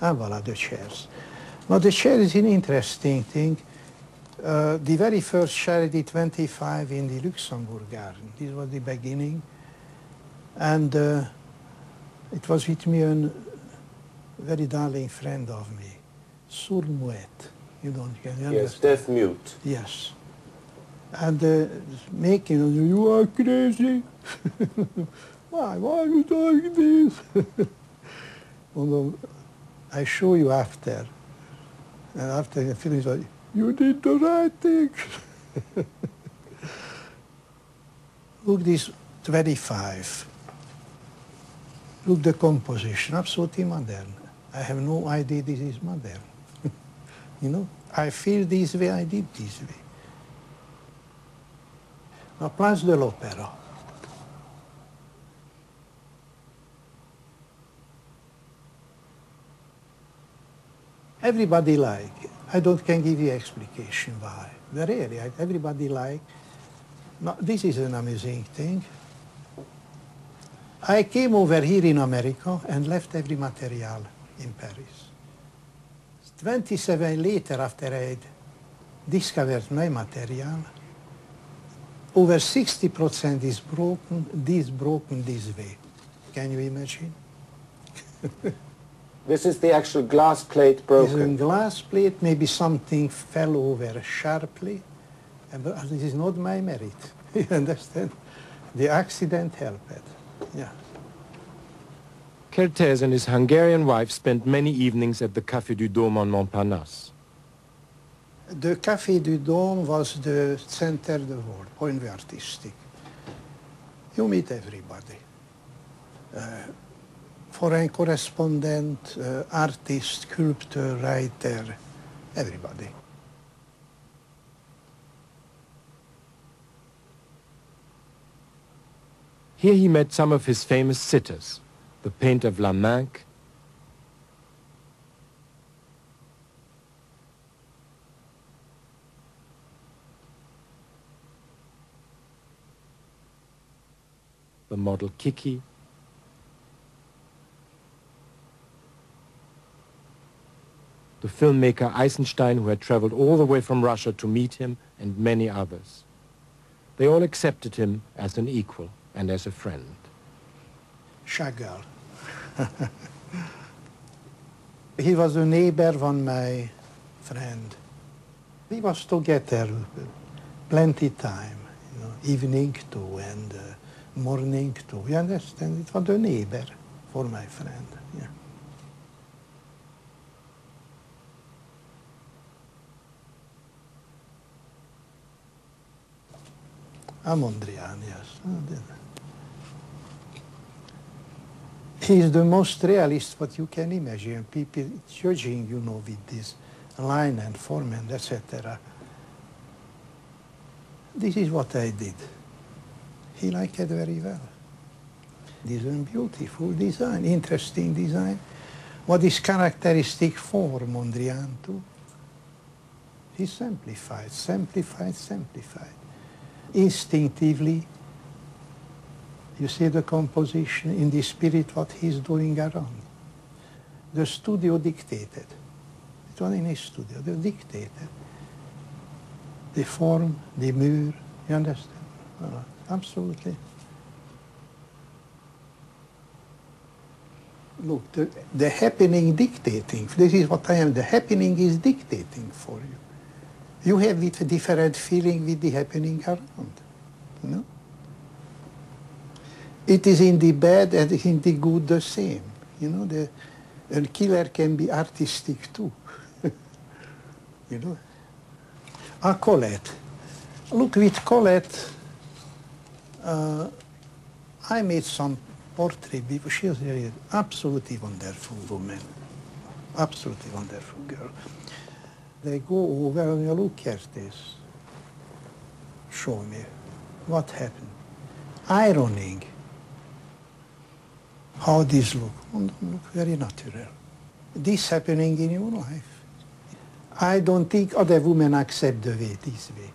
Ah, voilà, the chairs. Now, the chair is an interesting thing. The very first chair I did 25 in the Luxembourg Garden. This was the beginning. And it was with me a very darling friend of me, sourd-muet. You don't get it? Yes, deaf-mute. Yes. And making, you are crazy. Why are you doing this? And, I show you after. And after I finish, like, you did the right thing. Look this 25. Look the composition, absolutely modern. I have no idea this is modern. You know, I feel this way, I did this way. Now, Place de l'Opéra. Everybody like. I can give you explication why. But really, everybody like. Now, this is an amazing thing. I came over here in America and left every material in Paris. 27 later, after I had discovered my material, over 60% is broken this way. Can you imagine? This is the actual glass plate broken. This is a glass plate, maybe something fell over sharply, but this is not my merit. You understand? The accident helped. Yeah. Kertesz and his Hungarian wife spent many evenings at the Café du Dôme on Montparnasse. The Café du Dôme was the center of the world, point of view artistic. You meet everybody. Foreign correspondent, artist, sculptor, writer, everybody. Here he met some of his famous sitters, the painter Vlaminck, the model Kiki, the filmmaker Eisenstein, who had traveled all the way from Russia to meet him, and many others. They all accepted him as an equal and as a friend. Chagall. He was a neighbor of my friend. We was together plenty time, you know, evening too and morning too. You understand? It was a neighbor for my friend. Yeah. Mondrian, yes. He is the most realist what you can imagine. People judging, you know, with this line and form and etc. This is what I did. He liked it very well. This is a beautiful design, interesting design. What is characteristic for Mondrian too? He simplified, simplified, simplified. Instinctively, you see the composition in the spirit what he's doing around. The studio dictated. It was in his studio, they dictated. The form, the mur, you understand? Absolutely. Look, the happening dictating. This is what I am. The happening is dictating for you. You have a different feeling with the happening around, you know? It is in the bad and in the good the same. You know, a killer can be artistic too. You know? Colette. Look, with Colette, I made some portrait because she was an absolutely wonderful woman. Absolutely wonderful girl. They go over and you look at this. Show me what happened. Ironing. How this look? Look very natural. This happening in your life. I don't think other women accept the way this way.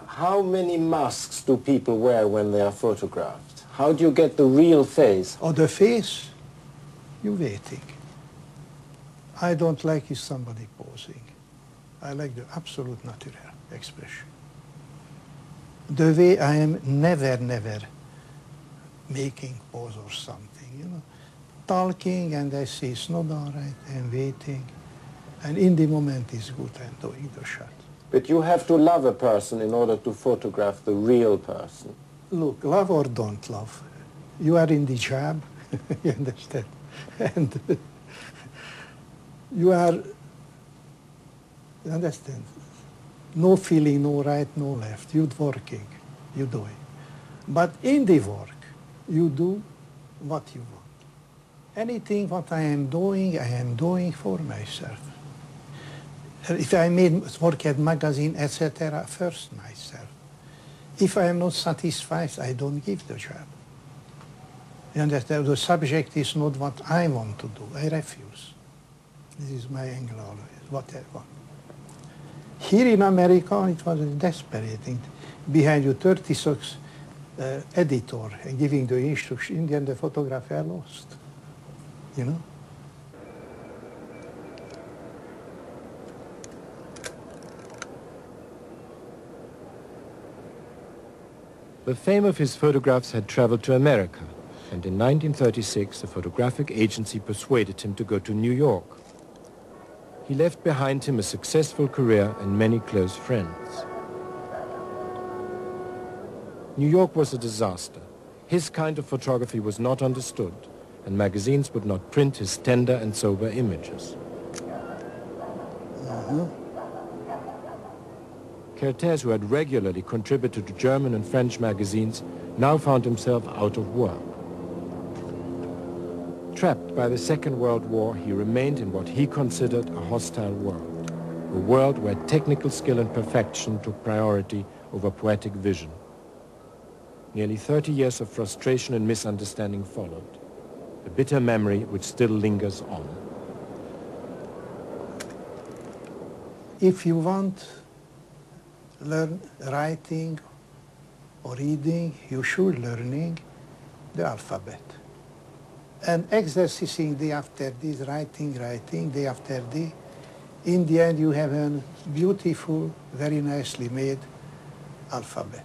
How many masks do people wear when they are photographed? How do you get the real face? Oh, the face? you're waiting. I don't like is somebody posing. I like the absolute natural expression. The way I am never making pose or something, you know. Talking and I see it's not all right, I'm waiting. And in the moment is good, I'm doing the shot. But you have to love a person in order to photograph the real person. Look, love or don't love, you are in the job, you understand? And you understand? No feeling, no right, no left. You're working, you're doing. But in the work, you do what you want. Anything what I am doing for myself. If I work at magazine, etc., first myself. If I am not satisfied, I don't give the job. You understand? The subject is not what I want to do. I refuse. This is my angle always, what I want. Here in America, it was desperate. Behind you, 36 editor and giving the instruction, and the photographer lost. You know? The fame of his photographs had traveled to America, and in 1936 a photographic agency persuaded him to go to New York. He left behind him a successful career and many close friends. New York was a disaster. His kind of photography was not understood, and magazines would not print his tender and sober images. Kertesz, who had regularly contributed to German and French magazines, now found himself out of work. Trapped by the Second World War, he remained in what he considered a hostile world, a world where technical skill and perfection took priority over poetic vision. Nearly 30 years of frustration and misunderstanding followed, a bitter memory which still lingers on. If you want to learn writing or reading, you should learning the alphabet. And exercising day after this, writing, day after day, in the end you have a beautiful, very nicely made alphabet.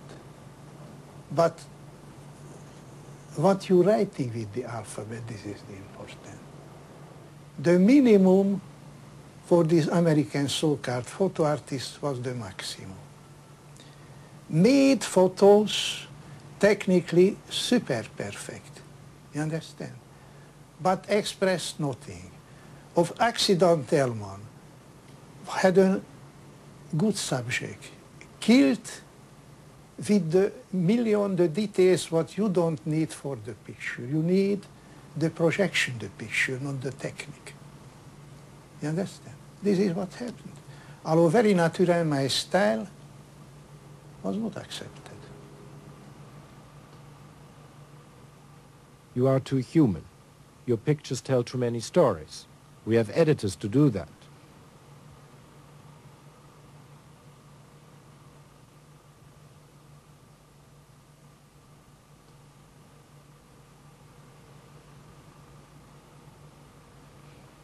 But what you're writing with the alphabet, this is the important. The minimum for this American so-called photo artist was the maximum. Made photos technically super perfect, you understand? But expressed nothing. Of accidental one, had a good subject, killed with the details what you don't need for the picture. You need the projection, the picture, not the technique. You understand? This is what happened. Although very natural, my style was not accepted. You are too human. Your pictures tell too many stories. We have editors to do that.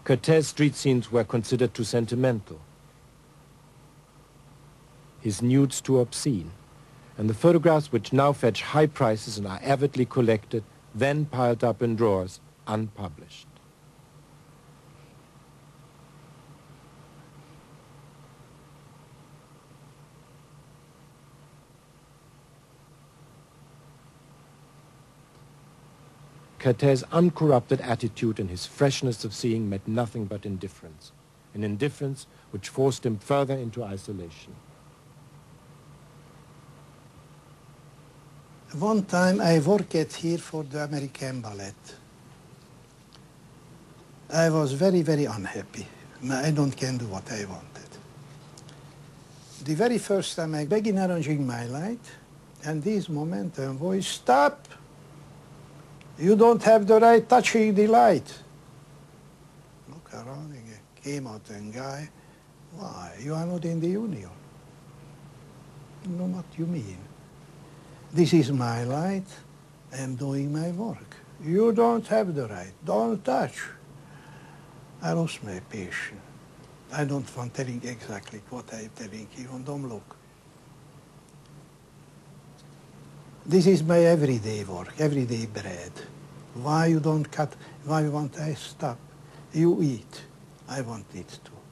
Kertesz's street scenes were considered too sentimental, his nudes too obscene, and the photographs which now fetch high prices and are avidly collected, then piled up in drawers, unpublished. Kertesz's uncorrupted attitude and his freshness of seeing met nothing but indifference, an indifference which forced him further into isolation. One time I worked here for the American Ballet. I was very unhappy. I can do what I wanted. The very first time I began arranging my light, and this moment a voice, stop! You don't have the right touching the light. Look around, and came out a guy, why, you are not in the union. You know what you mean. This is my light, I am doing my work. You don't have the right, don't touch. I lost my patience. I don't want telling exactly what I'm telling you. Don't look. This is my everyday work, everyday bread. Why you don't cut? Why you want I stop? You eat. I want it too.